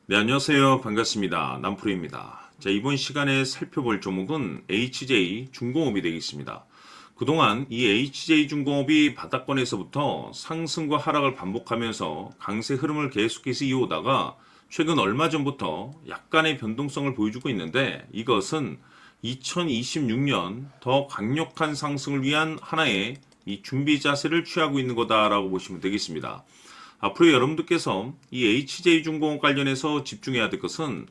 네, 안녕하세요. 반갑습니다. 남프로입니다. 자, 이번 시간에 살펴볼 종목은 HJ 중공업이 되겠습니다. 그동안 이 HJ 중공업이 바닥권에서부터 상승과 하락을 반복하면서 강세 흐름을 계속해서 이어오다가 최근 얼마 전부터 약간의 변동성을 보여주고 있는데, 이것은 2026년 더 강력한 상승을 위한 하나의 이 준비 자세를 취하고 있는 거다라고 보시면 되겠습니다. 앞으로 여러분들께서 이 HJ중공업 관련해서 집중해야 될 것은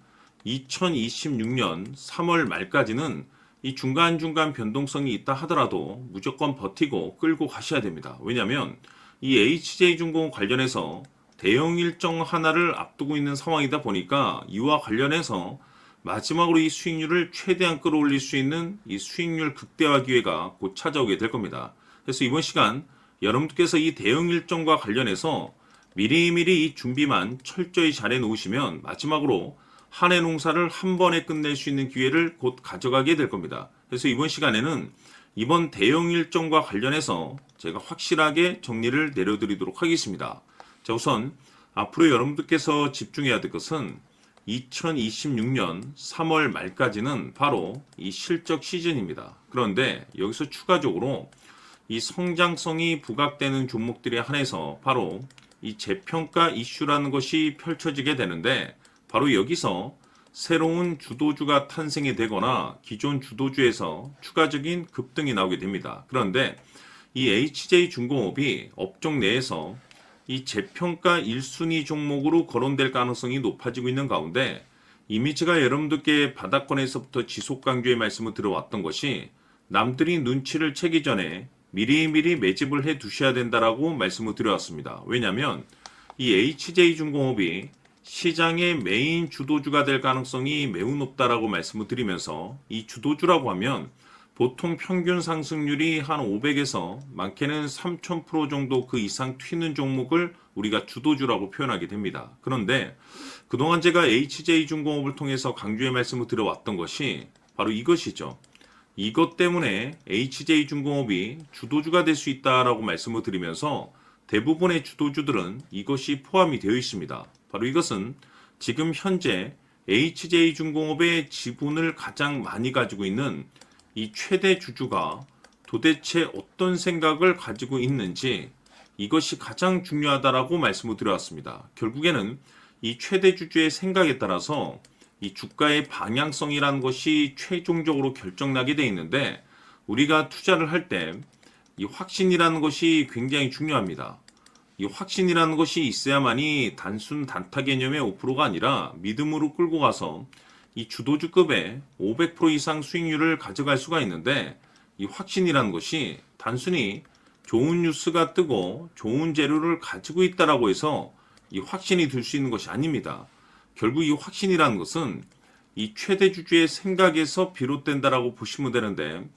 2026년 3월 말까지는 이 중간중간 변동성이 있다 하더라도 무조건 버티고 끌고 가셔야 됩니다. 왜냐하면 이 HJ중공업 관련해서 대형 일정 하나를 앞두고 있는 상황이다 보니까 이와 관련해서 마지막으로 이 수익률을 최대한 끌어올릴 수 있는 이 수익률 극대화 기회가 곧 찾아오게 될 겁니다. 그래서 이번 시간 여러분들께서 이 대형 일정과 관련해서 미리미리 이 준비만 철저히 잘해 놓으시면 마지막으로 한 해 농사를 한 번에 끝낼 수 있는 기회를 곧 가져가게 될 겁니다. 그래서 이번 시간에는 이번 대형 일정과 관련해서 제가 확실하게 정리를 내려드리도록 하겠습니다. 자, 우선 앞으로 여러분들께서 집중해야 될 것은 2026년 3월 말까지는 바로 이 실적 시즌입니다. 그런데 여기서 추가적으로 이 성장성이 부각되는 종목들에 한해서 바로 이 재평가 이슈라는 것이 펼쳐지게 되는데, 바로 여기서 새로운 주도주가 탄생이 되거나 기존 주도주에서 추가적인 급등이 나오게 됩니다. 그런데 이 HJ중공업이 업종 내에서 이 재평가 1순위 종목으로 거론될 가능성이 높아지고 있는 가운데, 이미 제가 여러분들께 바닥권에서부터 지속 강조의 말씀을 들어왔던 것이 남들이 눈치를 채기 전에 미리미리 매집을 해 두셔야 된다라고 말씀을 드려왔습니다. 왜냐하면 이 HJ중공업이 시장의 메인 주도주가 될 가능성이 매우 높다라고 말씀을 드리면서, 이 주도주라고 하면 보통 평균 상승률이 한 500에서 많게는 3000% 정도 그 이상 튀는 종목을 우리가 주도주라고 표현하게 됩니다. 그런데 그동안 제가 HJ중공업을 통해서 강조의 말씀을 드려왔던 것이 바로 이것이죠. 이것 때문에 HJ중공업이 주도주가 될 수 있다라고 말씀을 드리면서 대부분의 주도주들은 이것이 포함이 되어 있습니다. 바로 이것은 지금 현재 HJ중공업의 지분을 가장 많이 가지고 있는 이 최대 주주가 도대체 어떤 생각을 가지고 있는지, 이것이 가장 중요하다라고 말씀을 드려왔습니다. 결국에는 이 최대 주주의 생각에 따라서 이 주가의 방향성이라는 것이 최종적으로 결정나게 되어 있는데, 우리가 투자를 할 때 이 확신이라는 것이 굉장히 중요합니다. 이 확신이라는 것이 있어야만이 단순 단타 개념의 5%가 아니라 믿음으로 끌고 가서 이 주도주급의 500% 이상 수익률을 가져갈 수가 있는데, 이 확신이라는 것이 단순히 좋은 뉴스가 뜨고 좋은 재료를 가지고 있다라고 해서 이 확신이 들 수 있는 것이 아닙니다. 결국 이 확신이라는 것은 이 최대 주주의 생각에서 비롯된다라고 보시면 되는데,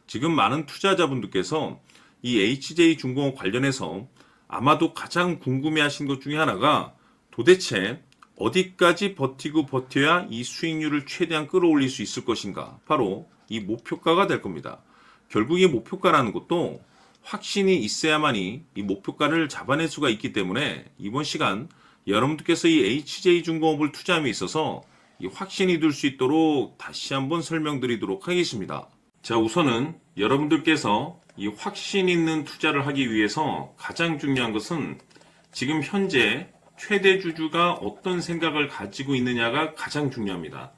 지금 많은 투자자분들께서 이 HJ중공업 관련해서 아마도 가장 궁금해하신 것 중에 하나가 도대체 어디까지 버티고 버텨야 이 수익률을 최대한 끌어올릴 수 있을 것인가, 바로 이 목표가가 될 겁니다. 결국 이 목표가라는 것도 확신이 있어야만이 이 목표가를 잡아낼 수가 있기 때문에 이번 시간 여러분들께서 이 HJ중공업을 투자함에 있어서 이 확신이 들 수 있도록 다시 한번 설명드리도록 하겠습니다. 자, 우선은 여러분들께서 이 확신 있는 투자를 하기 위해서 가장 중요한 것은 지금 현재 최대 주주가 어떤 생각을 가지고 있느냐가 가장 중요합니다.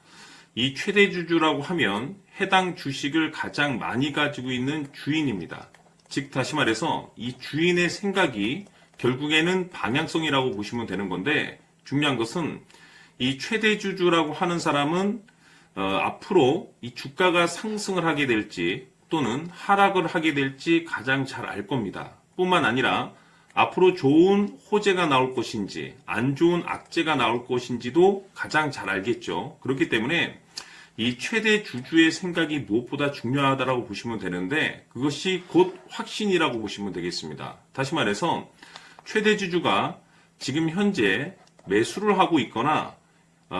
이 최대 주주라고 하면 해당 주식을 가장 많이 가지고 있는 주인입니다. 즉 다시 말해서 이 주인의 생각이 결국에는 방향성이라고 보시면 되는 건데, 중요한 것은 이 최대 주주라고 하는 사람은 앞으로 이 주가가 상승을 하게 될지 또는 하락을 하게 될지 가장 잘 알 겁니다. 뿐만 아니라 앞으로 좋은 호재가 나올 것인지 안 좋은 악재가 나올 것인지도 가장 잘 알겠죠. 그렇기 때문에 이 최대 주주의 생각이 무엇보다 중요하다고 보시면 되는데, 그것이 곧 확신이라고 보시면 되겠습니다. 다시 말해서 최대 주주가 지금 현재 매수를 하고 있거나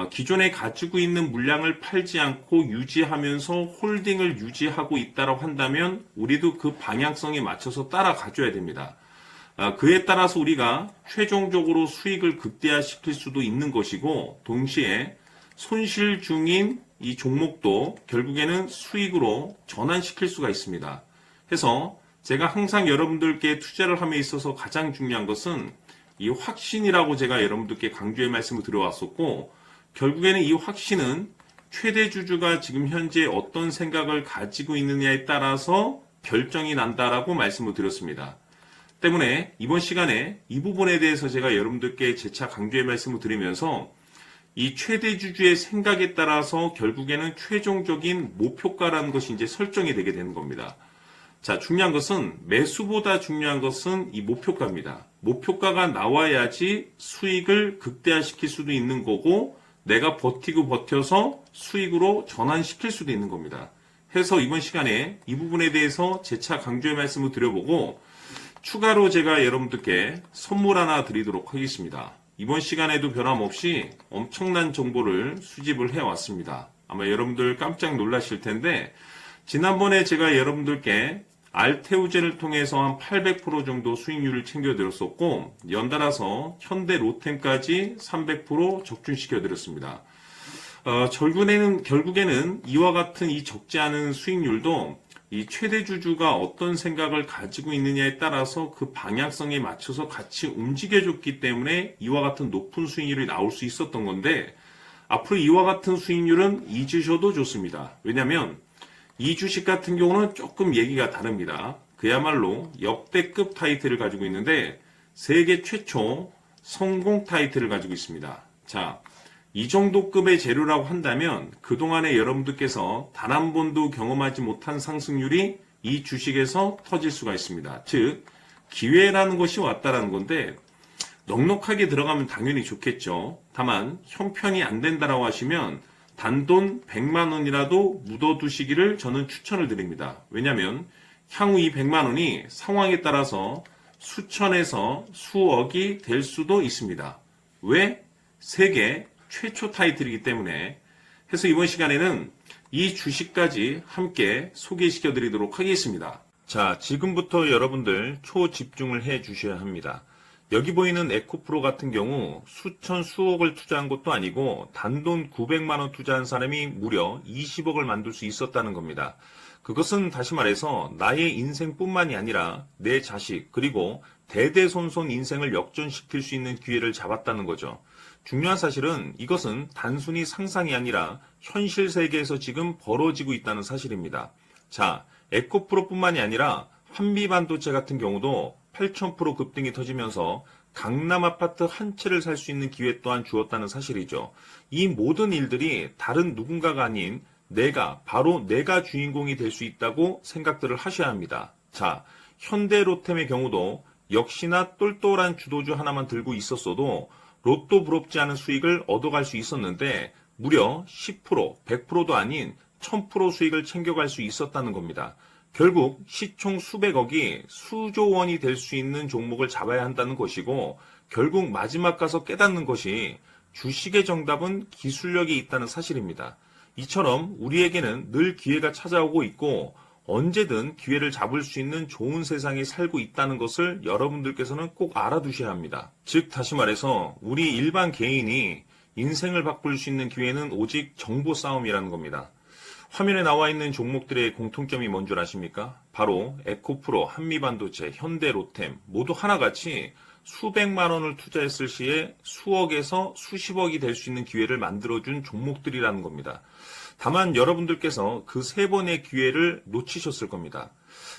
기존에 가지고 있는 물량을 팔지 않고 유지하면서 홀딩을 유지하고 있다고 한다면 우리도 그 방향성에 맞춰서 따라가줘야 됩니다. 그에 따라서 우리가 최종적으로 수익을 극대화시킬 수도 있는 것이고 동시에 손실 중인 이 종목도 결국에는 수익으로 전환시킬 수가 있습니다. 해서 제가 항상 여러분들께 투자를 함에 있어서 가장 중요한 것은 이 확신이라고 제가 여러분들께 강조의 말씀을 드려왔었고 결국에는 이 확신은 최대 주주가 지금 현재 어떤 생각을 가지고 있느냐에 따라서 결정이 난다라고 말씀을 드렸습니다. 때문에 이번 시간에 이 부분에 대해서 제가 여러분들께 재차 강조의 말씀을 드리면서 이 최대 주주의 생각에 따라서 결국에는 최종적인 목표가라는 것이 이제 설정이 되게 되는 겁니다. 자, 중요한 것은 매수보다 중요한 것은 이 목표가입니다. 목표가가 나와야지 수익을 극대화시킬 수도 있는 거고 내가 버티고 버텨서 수익으로 전환시킬 수도 있는 겁니다. 해서 이번 시간에 이 부분에 대해서 재차 강조의 말씀을 드려보고 추가로 제가 여러분들께 선물 하나 드리도록 하겠습니다. 이번 시간에도 변함없이 엄청난 정보를 수집을 해왔습니다. 아마 여러분들 깜짝 놀라실 텐데 지난번에 제가 여러분들께 알테오젠을 통해서 한 800% 정도 수익률을 챙겨드렸었고 연달아서 현대 로템까지 300% 적중시켜드렸습니다. 결국에는 이와 같은 이 적지 않은 수익률도 이 최대 주주가 어떤 생각을 가지고 있느냐에 따라서 그 방향성에 맞춰서 같이 움직여줬기 때문에 이와 같은 높은 수익률이 나올 수 있었던 건데 앞으로 이와 같은 수익률은 잊으셔도 좋습니다. 왜냐하면 이 주식 같은 경우는 조금 얘기가 다릅니다. 그야말로 역대급 타이틀을 가지고 있는데 세계 최초 성공 타이틀을 가지고 있습니다. 자, 이 정도 급의 재료라고 한다면 그동안에 여러분들께서 단 한 번도 경험하지 못한 상승률이 이 주식에서 터질 수가 있습니다. 즉 기회라는 것이 왔다라는 건데 넉넉하게 들어가면 당연히 좋겠죠. 다만 형편이 안 된다라고 하시면 단돈 100만 원이라도 묻어두시기를 저는 추천을 드립니다. 왜냐하면 향후 이 100만 원이 상황에 따라서 수천에서 수억이 될 수도 있습니다. 왜? 세계 최초 타이틀이기 때문에. 해서 이번 시간에는 이 주식까지 함께 소개시켜 드리도록 하겠습니다. 자, 지금부터 여러분들 초집중을 해 주셔야 합니다. 여기 보이는 에코프로 같은 경우 수천 수억을 투자한 것도 아니고 단돈 900만 원 투자한 사람이 무려 20억을 만들 수 있었다는 겁니다. 그것은 다시 말해서 나의 인생뿐만이 아니라 내 자식 그리고 대대손손 인생을 역전시킬 수 있는 기회를 잡았다는 거죠. 중요한 사실은 이것은 단순히 상상이 아니라 현실 세계에서 지금 벌어지고 있다는 사실입니다. 자, 에코프로뿐만이 아니라 한미반도체 같은 경우도 8,000% 급등이 터지면서 강남 아파트 한 채를 살 수 있는 기회 또한 주었다는 사실이죠. 이 모든 일들이 다른 누군가가 아닌 바로 내가 주인공이 될 수 있다고 생각들을 하셔야 합니다. 자, 현대로템의 경우도 역시나 똘똘한 주도주 하나만 들고 있었어도 로또 부럽지 않은 수익을 얻어갈 수 있었는데 무려 10%, 100%도 아닌 1000% 수익을 챙겨갈 수 있었다는 겁니다. 결국 시총 수백억이 수조 원이 될 수 있는 종목을 잡아야 한다는 것이고 결국 마지막 가서 깨닫는 것이 주식의 정답은 기술력이 있다는 사실입니다. 이처럼 우리에게는 늘 기회가 찾아오고 있고 언제든 기회를 잡을 수 있는 좋은 세상에 살고 있다는 것을 여러분들께서는 꼭 알아두셔야 합니다. 즉 다시 말해서 우리 일반 개인이 인생을 바꿀 수 있는 기회는 오직 정보 싸움이라는 겁니다. 화면에 나와 있는 종목들의 공통점이 뭔 줄 아십니까? 바로 에코프로, 한미반도체, 현대로템 모두 하나같이 수백만 원을 투자했을 시에 수억에서 수십억이 될 수 있는 기회를 만들어준 종목들이라는 겁니다. 다만 여러분들께서 그 세 번의 기회를 놓치셨을 겁니다.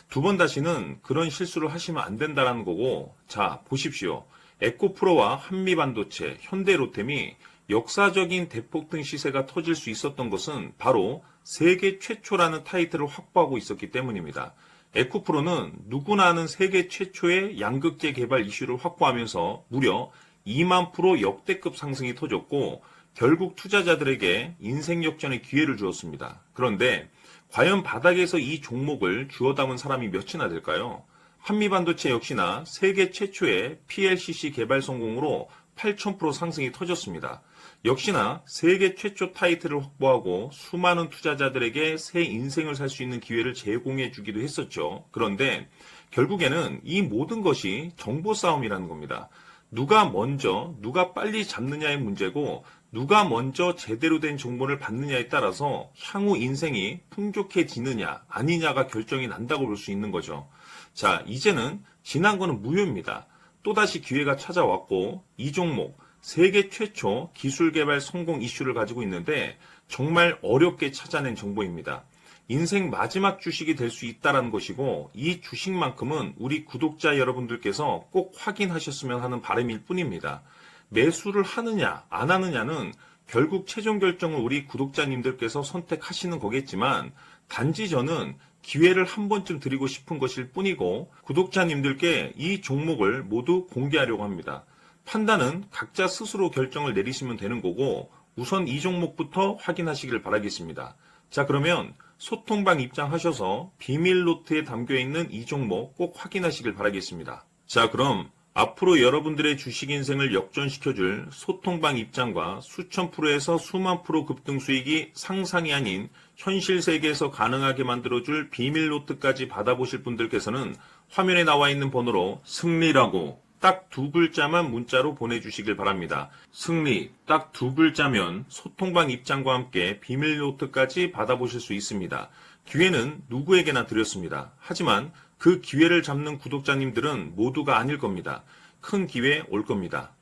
두 번 다시는 그런 실수를 하시면 안 된다는 거고, 자 보십시오. 에코프로와 한미반도체, 현대로템이 역사적인 대폭등 시세가 터질 수 있었던 것은 바로 세계 최초라는 타이틀을 확보하고 있었기 때문입니다. 에코프로는 누구나 아는 세계 최초의 양극재 개발 이슈를 확보하면서 무려 2만 프로 역대급 상승이 터졌고 결국 투자자들에게 인생 역전의 기회를 주었습니다. 그런데 과연 바닥에서 이 종목을 주워 담은 사람이 몇이나 될까요? 한미반도체 역시나 세계 최초의 PLCC 개발 성공으로 8,000% 상승이 터졌습니다. 역시나 세계 최초 타이틀을 확보하고 수많은 투자자들에게 새 인생을 살 수 있는 기회를 제공해 주기도 했었죠. 그런데 결국에는 이 모든 것이 정보 싸움이라는 겁니다. 누가 먼저, 누가 빨리 잡느냐의 문제고, 누가 먼저 제대로 된 정보를 받느냐에 따라서 향후 인생이 풍족해지느냐, 아니냐가 결정이 난다고 볼 수 있는 거죠. 자, 이제는 지난 거는 무효입니다. 또다시 기회가 찾아왔고, 이 종목, 세계 최초 기술 개발 성공 이슈를 가지고 있는데, 정말 어렵게 찾아낸 정보입니다. 인생 마지막 주식이 될 수 있다는 것이고, 이 주식만큼은 우리 구독자 여러분들께서 꼭 확인하셨으면 하는 바람일 뿐입니다. 매수를 하느냐 안 하느냐는 결국 최종 결정을 우리 구독자님들께서 선택하시는 거겠지만, 단지 저는 기회를 한 번쯤 드리고 싶은 것일 뿐이고, 구독자님들께 이 종목을 모두 공개하려고 합니다. 판단은 각자 스스로 결정을 내리시면 되는 거고, 우선 이 종목부터 확인하시길 바라겠습니다. 자, 그러면 소통방 입장하셔서 비밀 노트에 담겨 있는 이 종목 꼭 확인하시길 바라겠습니다. 자, 그럼 앞으로 여러분들의 주식 인생을 역전시켜줄 소통방 입장과 수천 프로에서 수만 프로 급등 수익이 상상이 아닌 현실 세계에서 가능하게 만들어줄 비밀 노트까지 받아보실 분들께서는 화면에 나와 있는 번호로 승리라고 딱 두 글자만 문자로 보내주시길 바랍니다. 승리 딱 두 글자면 소통방 입장과 함께 비밀 노트까지 받아보실 수 있습니다. 기회는 누구에게나 드렸습니다. 하지만 그 기회를 잡는 구독자님들은 모두가 아닐 겁니다. 큰 기회 올 겁니다.